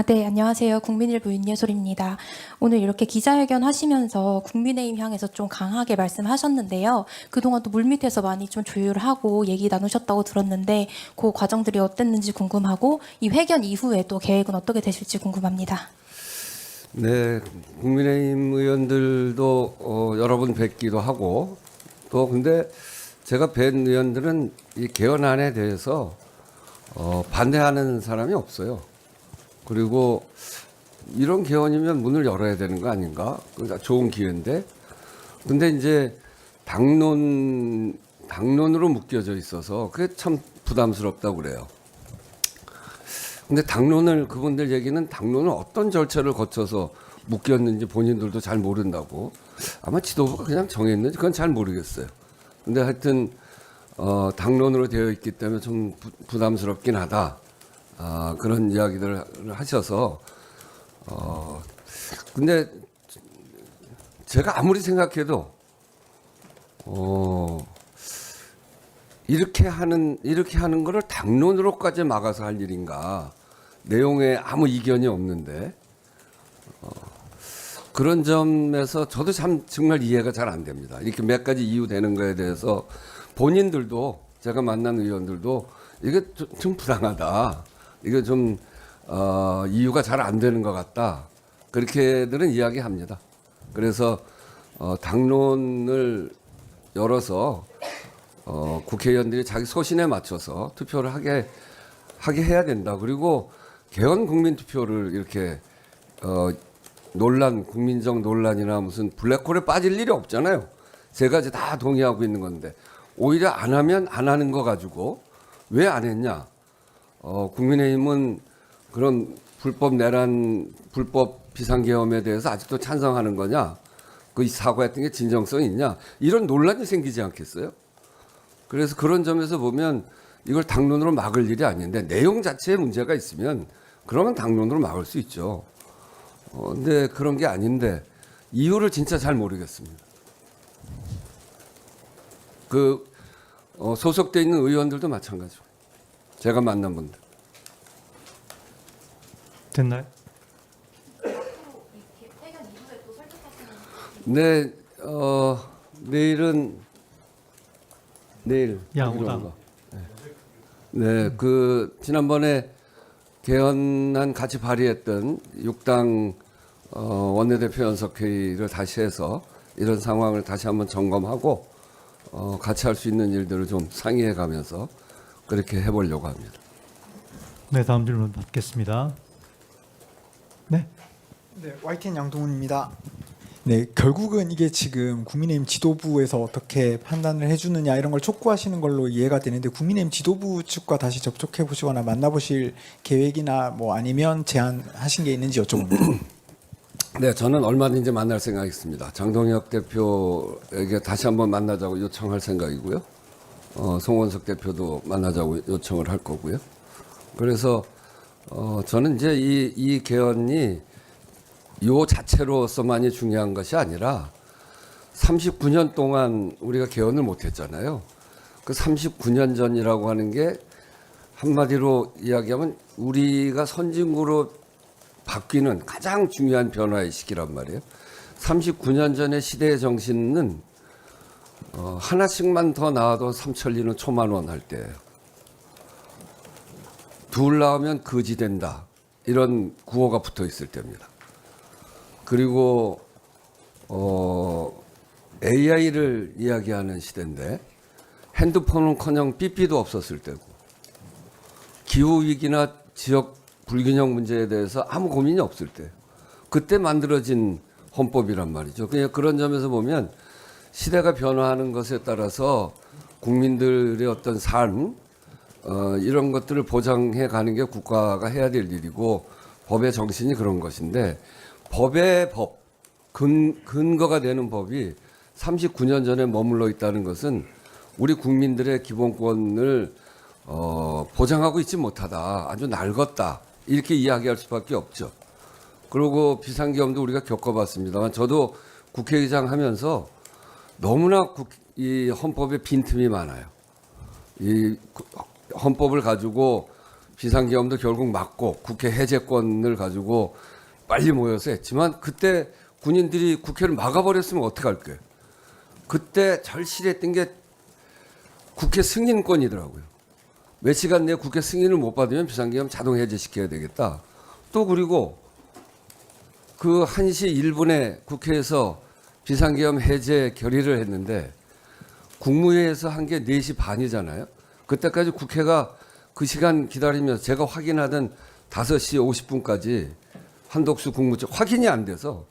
네, 안녕하세요. 국민일보 윤예솔입니다. 오늘 이렇게 기자회견 하시면서 국민의힘 향해서 좀 강하게 말씀하셨는데요. 그동안 또 물밑에서 많이 좀 조율하고 얘기 나누셨다고 들었는데 그 과정들이 어땠는지 궁금하고 이 회견 이후에 또 계획은 어떻게 되실지 궁금합니다. 네, 국민의힘 의원들도 여러 번 뵙기도 하고 또 근데 제가 뵌 의원들은 이 개헌안에 대해서 반대하는 사람이 없어요. 그리고 이런 개헌이면 문을 열어야 되는 거 아닌가? 좋은 기회인데. 근데 이제 당론으로 묶여져 있어서 그게 참 부담스럽다고 그래요. 근데 그분들 얘기는 당론을 어떤 절차를 거쳐서 묶였는지 본인들도 잘 모른다고. 아마 지도부가 그냥 정했는지 그건 잘 모르겠어요. 근데 하여튼, 당론으로 되어 있기 때문에 좀 부담스럽긴 하다. 그런 이야기들을 하셔서, 근데 제가 아무리 생각해도, 이렇게 하는 거를 당론으로까지 막아서 할 일인가. 내용에 아무 이견이 없는데, 그런 점에서 저도 참 정말 이해가 잘 안 됩니다. 이렇게 몇 가지 이유 되는 거에 대해서 본인들도 제가 만난 의원들도 이게 좀 불안하다. 이게 좀 이유가 잘 안 되는 것 같다. 그렇게들은 이야기합니다. 그래서 당론을 열어서 국회의원들이 자기 소신에 맞춰서 투표를 하게 해야 된다. 그리고 개헌 국민투표를 이렇게 국민적 논란이나 무슨 블랙홀에 빠질 일이 없잖아요. 세 가지 다 동의하고 있는 건데 오히려 안 하면 안 하는 거 가지고 왜 안 했냐? 국민의힘은 그런 불법 비상계엄에 대해서 아직도 찬성하는 거냐? 그 사과했던 게 진정성이 있냐? 이런 논란이 생기지 않겠어요? 그래서 그런 점에서 보면 이걸 당론으로 막을 일이 아닌데 내용 자체에 문제가 있으면 그러면 당론으로 막을 수 있죠. 근데 그런 게 아닌데 이유를 진짜 잘 모르겠습니다. 소속돼 있는 의원들도 마찬가지고 제가 만난 분들. 됐나요? 네, 내일 야오당. 네, 지난번에 개헌안 같이 발의했던 6당 원내대표 연석회의를 다시 해서 이런 상황을 다시 한번 점검하고 같이 할 수 있는 일들을 좀 상의해 가면서 그렇게 해보려고 합니다. 네, 다음 질문 받겠습니다. 네. 네, YTN 양동훈입니다. 네, 결국은 이게 지금 국민의힘 지도부에서 어떻게 판단을 해주느냐 이런 걸 촉구하시는 걸로 이해가 되는데 국민의힘 지도부 측과 다시 접촉해 보시거나 만나보실 계획이나 뭐 아니면 제안하신 게 있는지 여쭤봅니다. 네, 저는 얼마든지 만날 생각이 있습니다. 장동혁 대표에게 다시 한번 만나자고 요청할 생각이고요. 송원석 대표도 만나자고 요청을 할 거고요. 그래서 저는 이제 이 개헌이 요 자체로서만이 중요한 것이 아니라 39년 동안 우리가 개헌을 못했잖아요. 그 39년 전이라고 하는 게 한마디로 이야기하면 우리가 선진국으로 바뀌는 가장 중요한 변화의 시기란 말이에요. 39년 전의 시대의 정신은 하나씩만 더 나와도 삼천리는 초만원 할 때예요. 둘 나오면 거지 된다. 이런 구호가 붙어 있을 때입니다. 그리고 AI를 이야기하는 시대인데 핸드폰은커녕 삐삐도 없었을 때고 기후 위기나 지역 불균형 문제에 대해서 아무 고민이 없을 때 그때 만들어진 헌법이란 말이죠. 그냥 그런 점에서 보면 시대가 변화하는 것에 따라서 국민들의 어떤 삶 이런 것들을 보장해 가는 게 국가가 해야 될 일이고 법의 정신이 그런 것인데 법의 근거가 되는 법이 39년 전에 머물러 있다는 것은 우리 국민들의 기본권을 보장하고 있지 못하다. 아주 낡았다. 이렇게 이야기할 수밖에 없죠. 그리고 비상계엄도 우리가 겪어봤습니다만 저도 국회의장 하면서 너무나 이 헌법에 빈틈이 많아요. 이 헌법을 가지고 비상계엄도 결국 막고 국회 해제권을 가지고 빨리 모여서 했지만 그때 군인들이 국회를 막아버렸으면 어떡할 거예요. 그때 절실했던 게 국회 승인권이더라고요. 몇 시간 내에 국회 승인을 못 받으면 비상계엄 자동 해제시켜야 되겠다. 또 그리고 그 1시 1분에 국회에서 비상계엄 해제 결의를 했는데 국무회의에서 한 게 4시 반이잖아요. 그때까지 국회가 그 시간 기다리면서 제가 확인하던 5시 50분까지 한덕수 국무총 확인이 안 돼서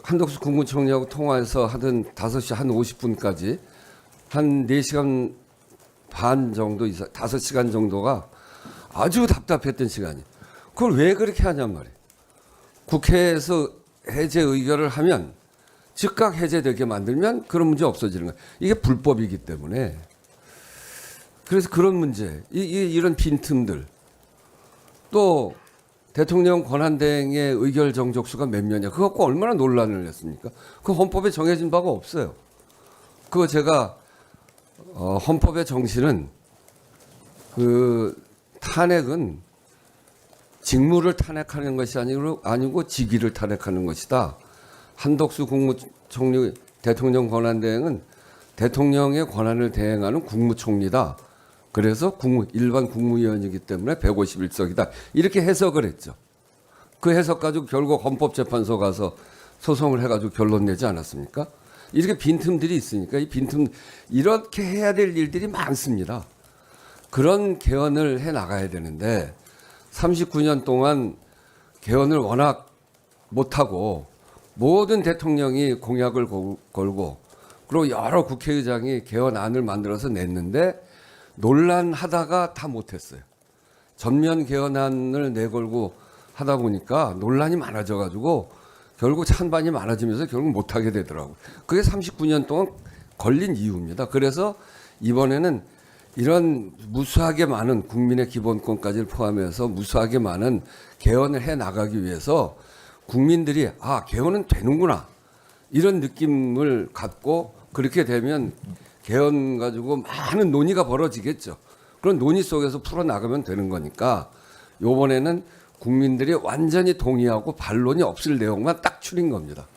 한덕수 국무총리하고 통화해서 하던 5시 한 50분까지 한 4시간 반 정도 이상 5시간 정도가 아주 답답했던 시간이. 그걸 왜 그렇게 하냔 말이에요. 국회에서 해제 의결을 하면 즉각 해제되게 만들면 그런 문제 없어지는 거예요. 이게 불법이기 때문에. 그래서 그런 문제, 이런 빈틈들. 또 대통령 권한대행의 의결 정족수가 몇 명이냐. 그거 갖고 얼마나 논란을 했습니까? 그 헌법에 정해진 바가 없어요. 그거 제가 헌법의 정신은 그 탄핵은 직무를 탄핵하는 것이 아니고 직위를 탄핵하는 것이다. 한덕수 국무총리 대통령 권한대행은 대통령의 권한을 대행하는 국무총리다. 그래서 일반 국무위원이기 때문에 151석이다. 이렇게 해석을 했죠. 그 해석 가지고 결국 헌법재판소 가서 소송을 해가지고 결론 내지 않았습니까? 이렇게 빈틈들이 있으니까 이 빈틈 이렇게 해야 될 일들이 많습니다. 그런 개헌을 해 나가야 되는데 39년 동안 개헌을 워낙 못하고 모든 대통령이 공약을 걸고 그리고 여러 국회의장이 개헌안을 만들어서 냈는데 논란하다가 다 못했어요. 전면 개헌안을 내걸고 하다 보니까 논란이 많아져가지고 결국 찬반이 많아지면서 결국 못하게 되더라고요. 그게 39년 동안 걸린 이유입니다. 그래서 이번에는 이런 무수하게 많은 국민의 기본권까지를 포함해서 무수하게 많은 개헌을 해 나가기 위해서 국민들이 개헌은 되는구나 이런 느낌을 갖고 그렇게 되면 개헌 가지고 많은 논의가 벌어지겠죠. 그런 논의 속에서 풀어나가면 되는 거니까 이번에는 국민들이 완전히 동의하고 반론이 없을 내용만 딱 추린 겁니다.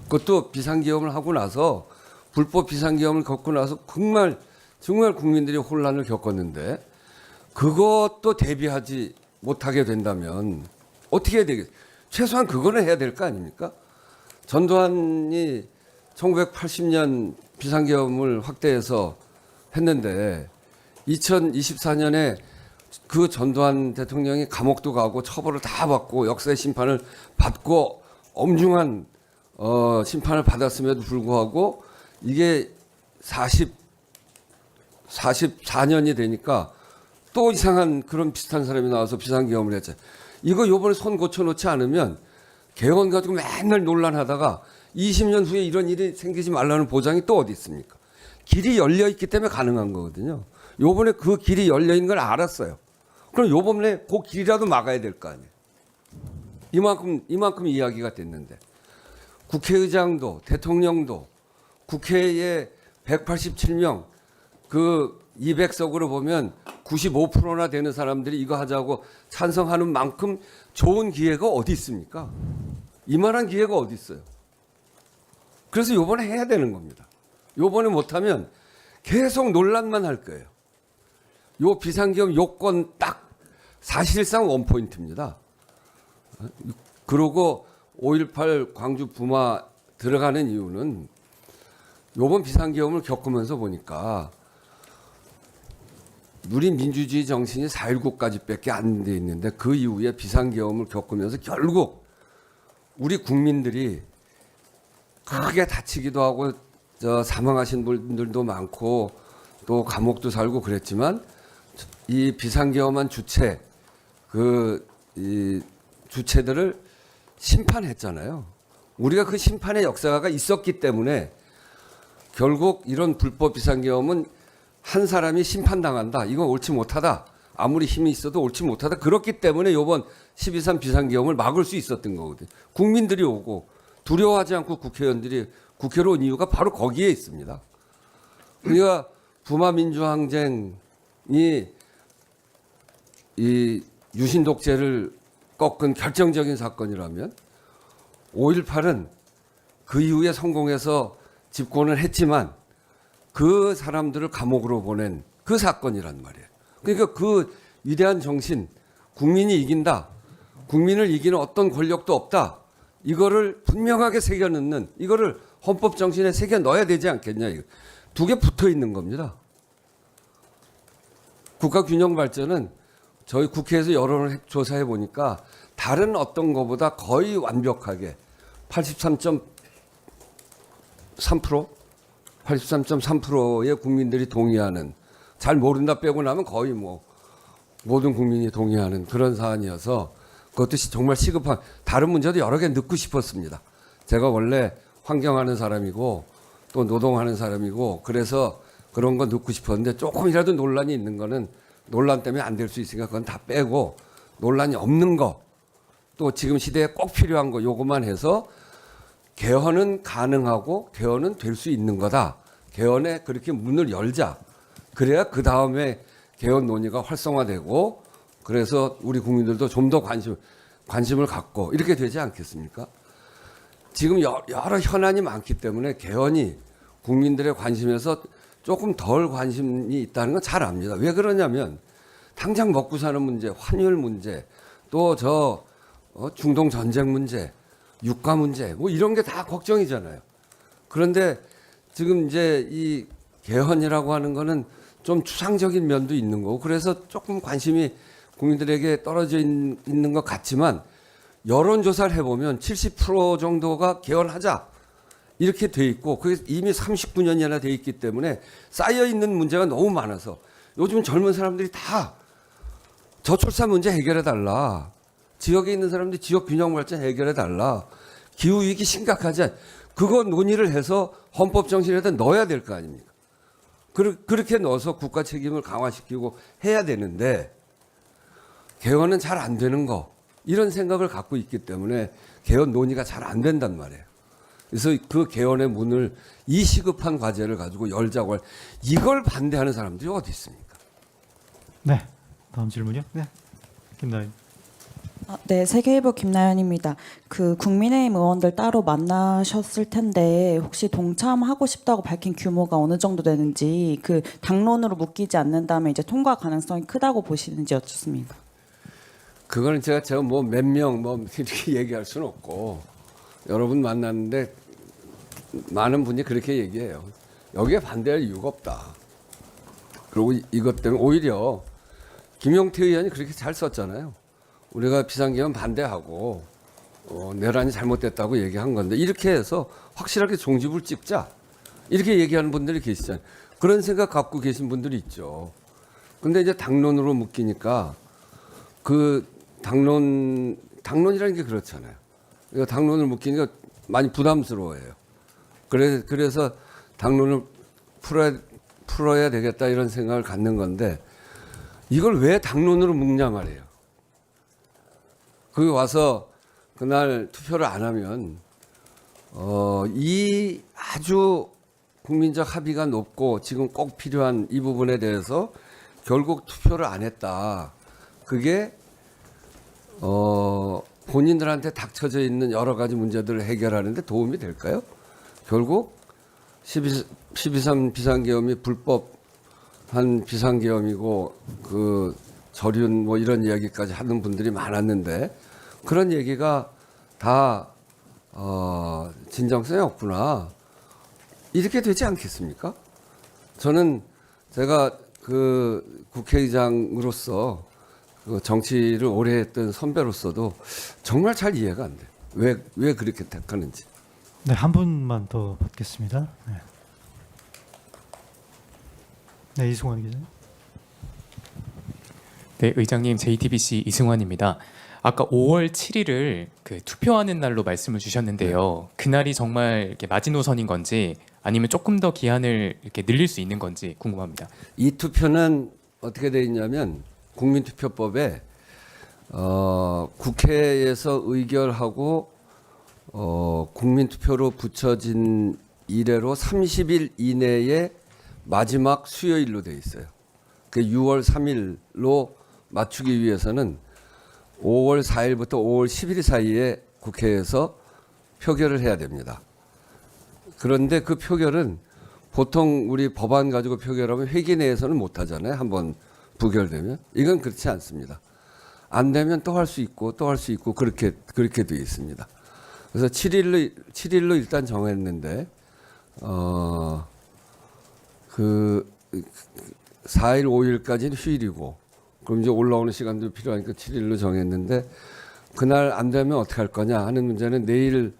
그것도 비상계엄을 하고 나서 불법 비상계엄을 겪고 나서 정말 국민들이 혼란을 겪었는데 그것도 대비하지 못하게 된다면 어떻게 해야 되겠어요? 최소한 그거는 해야 될 거 아닙니까? 전두환이 1980년 비상계엄을 확대해서 했는데 2024년에 그 전두환 대통령이 감옥도 가고 처벌을 다 받고 역사의 심판을 받고 엄중한 심판을 받았음에도 불구하고 이게 44년이 되니까 또 이상한 그런 비슷한 사람이 나와서 비상계엄을 했잖아요. 이거 요번에 손 고쳐놓지 않으면 개헌 가지고 맨날 논란하다가 20년 후에 이런 일이 생기지 말라는 보장이 또 어디 있습니까? 길이 열려 있기 때문에 가능한 거거든요. 요번에 그 길이 열려 있는 걸 알았어요. 그럼 요번에 그 길이라도 막아야 될 거 아니에요. 이만큼 이야기가 됐는데 국회의장도 대통령도 국회에 187명 그 200석으로 보면 95%나 되는 사람들이 이거 하자고 찬성하는 만큼 좋은 기회가 어디 있습니까? 이만한 기회가 어디 있어요? 그래서 요번에 해야 되는 겁니다. 요번에 못하면 계속 논란만 할 거예요. 요 비상계엄 요건 딱 사실상 원포인트입니다. 그러고 5.18 광주 부마 들어가는 이유는 요번 비상계엄을 겪으면서 보니까 우리 민주주의 정신이 4.19까지밖에 안 돼 있는데 그 이후에 비상계엄을 겪으면서 결국 우리 국민들이 크게 다치기도 하고 사망하신 분들도 많고 또 감옥도 살고 그랬지만 이 비상계엄한 이 주체들을 심판했잖아요. 우리가 그 심판의 역사가 있었기 때문에 결국 이런 불법 비상계엄은 한 사람이 심판당한다. 이건 옳지 못하다. 아무리 힘이 있어도 옳지 못하다. 그렇기 때문에 이번 12.3 비상계엄을 막을 수 있었던 거거든요. 국민들이 오고 두려워하지 않고 국회의원들이 국회로 온 이유가 바로 거기에 있습니다. 우리가 부마 민주항쟁이 이 유신 독재를 꺾은 결정적인 사건이라면 5.18은 그 이후에 성공해서 집권을 했지만 그 사람들을 감옥으로 보낸 그 사건이란 말이에요. 그러니까 그 위대한 정신, 국민이 이긴다, 국민을 이기는 어떤 권력도 없다, 이거를 분명하게 새겨 넣는, 이거를 헌법 정신에 새겨 넣어야 되지 않겠냐. 이거. 두 개 붙어 있는 겁니다. 국가 균형 발전은 저희 국회에서 여론을 조사해 보니까 다른 어떤 것보다 거의 완벽하게 83.3%의 국민들이 동의하는, 잘 모른다 빼고 나면 거의 뭐 모든 국민이 동의하는 그런 사안이어서 그것도 정말 시급한, 다른 문제도 여러 개 넣고 싶었습니다. 제가 원래 환경하는 사람이고 또 노동하는 사람이고 그래서 그런 거 넣고 싶었는데 조금이라도 논란이 있는 거는 논란 때문에 안 될 수 있으니까 그건 다 빼고 논란이 없는 거, 또 지금 시대에 꼭 필요한 거 요것만 해서 개헌은 가능하고 개헌은 될 수 있는 거다. 개헌에 그렇게 문을 열자. 그래야 그 다음에 개헌 논의가 활성화되고 그래서 우리 국민들도 좀 더 관심을 갖고 이렇게 되지 않겠습니까? 지금 여러 현안이 많기 때문에 개헌이 국민들의 관심에서 조금 덜 관심이 있다는 건 잘 압니다. 왜 그러냐면 당장 먹고 사는 문제, 환율 문제, 또 중동 전쟁 문제, 유가 문제, 뭐 이런 게 다 걱정이잖아요. 그런데 지금 이제 이 개헌이라고 하는 거는 좀 추상적인 면도 있는 거고 그래서 조금 관심이 국민들에게 떨어져 있는 것 같지만 여론조사를 해보면 70% 정도가 개헌하자 이렇게 돼 있고 그게 이미 39년이나 돼 있기 때문에 쌓여 있는 문제가 너무 많아서 요즘 젊은 사람들이 다 저출산 문제 해결해 달라, 지역에 있는 사람들이 지역 균형 발전 해결해 달라, 기후 위기 심각하지, 그거 논의를 해서 헌법 정신에다 넣어야 될 거 아닙니까? 그렇게 넣어서 국가 책임을 강화시키고 해야 되는데 개헌은 잘 안 되는 거, 이런 생각을 갖고 있기 때문에 개헌 논의가 잘 안 된단 말이에요. 그래서 그 개헌의 문을, 이 시급한 과제를 가지고 열자고 할, 이걸 반대하는 사람들이 어디 있습니까? 네. 다음 질문이요. 네. 김나연. 네, 세계일보 김나연입니다. 그 국민의힘 의원들 따로 만나셨을 텐데 혹시 동참하고 싶다고 밝힌 규모가 어느 정도 되는지, 그 당론으로 묶이지 않는다면 이제 통과 가능성이 크다고 보시는지 여쭙습니다. 그거는 제가 뭐 몇 명 뭐 이렇게 얘기할 수는 없고, 여러분 만났는데 많은 분이 그렇게 얘기해요. 여기에 반대할 이유가 없다. 그리고 이것 때문에 오히려 김용태 의원이 그렇게 잘 썼잖아요. 우리가 비상계엄 반대하고 내란이 잘못됐다고 얘기한 건데 이렇게 해서 확실하게 종집을 찍자, 이렇게 얘기하는 분들이 계시잖아요. 그런 생각 갖고 계신 분들이 있죠. 근데 이제 당론으로 묶이니까 그 당론이라는 게 그렇잖아요. 그러니까 당론을 묶이니까 많이 부담스러워해요. 그래서 당론을 풀어야 되겠다 이런 생각을 갖는 건데, 이걸 왜 당론으로 묶냐 말이에요. 거기 와서 그날 투표를 안 하면 이 아주 국민적 합의가 높고 지금 꼭 필요한 이 부분에 대해서 결국 투표를 안 했다. 그게 본인들한테 닥쳐져 있는 여러 가지 문제들을 해결하는데 도움이 될까요? 결국 12.3 비상계엄이 불법한 비상계엄이고 그 저륜 뭐 이런 이야기까지 하는 분들이 많았는데 그런 얘기가 다 진정성이 없구나, 이렇게 되지 않겠습니까? 저는 제가 그 국회의장으로서 그 정치를 오래 했던 선배로서도 정말 잘 이해가 안 돼요. 왜 그렇게 택하는지. 네, 한 분만 더 받겠습니다. 네. 네, 이승환 기자님. 네, 의장님, JTBC 이승환입니다. 아까 5월 7일을 그 투표하는 날로 말씀을 주셨는데요. 그날이 정말 이렇게 마지노선인 건지 아니면 조금 더 기한을 이렇게 늘릴 수 있는 건지 궁금합니다. 이 투표는 어떻게 돼 있냐면 국민투표법에 국회에서 의결하고 국민투표로 붙여진 이래로 30일 이내에 마지막 수요일로 돼 있어요. 그 6월 3일로 맞추기 위해서는 5월 4일부터 5월 10일 사이에 국회에서 표결을 해야 됩니다. 그런데 그 표결은 보통 우리 법안 가지고 표결하면 회기 내에서는 못 하잖아요. 한번 부결되면. 이건 그렇지 않습니다. 안 되면 또 할 수 있고 또 할 수 있고 그렇게 돼 있습니다. 그래서 7일로 일단 정했는데 그 4일 5일까지는 휴일이고 그럼 이제 올라오는 시간도 필요하니까 7일로 정했는데 그날 안 되면 어떻게 할 거냐 하는 문제는 내일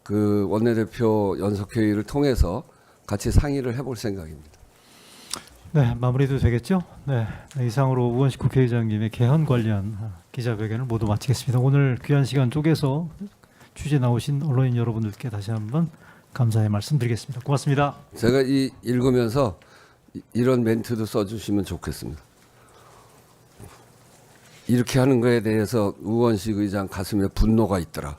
그 원내대표 연석회의를 통해서 같이 상의를 해볼 생각입니다. 네, 마무리도 되겠죠? 네, 이상으로 우원식 국회의장님의 개헌 관련 기자회견을 모두 마치겠습니다. 오늘 귀한 시간 쪼개서 취재 나오신 언론인 여러분들께 다시 한번 감사의 말씀드리겠습니다. 고맙습니다. 제가 읽으면서 이런 멘트도 써주시면 좋겠습니다. 이렇게 하는 거에 대해서 우원식 의장 가슴에 분노가 있더라.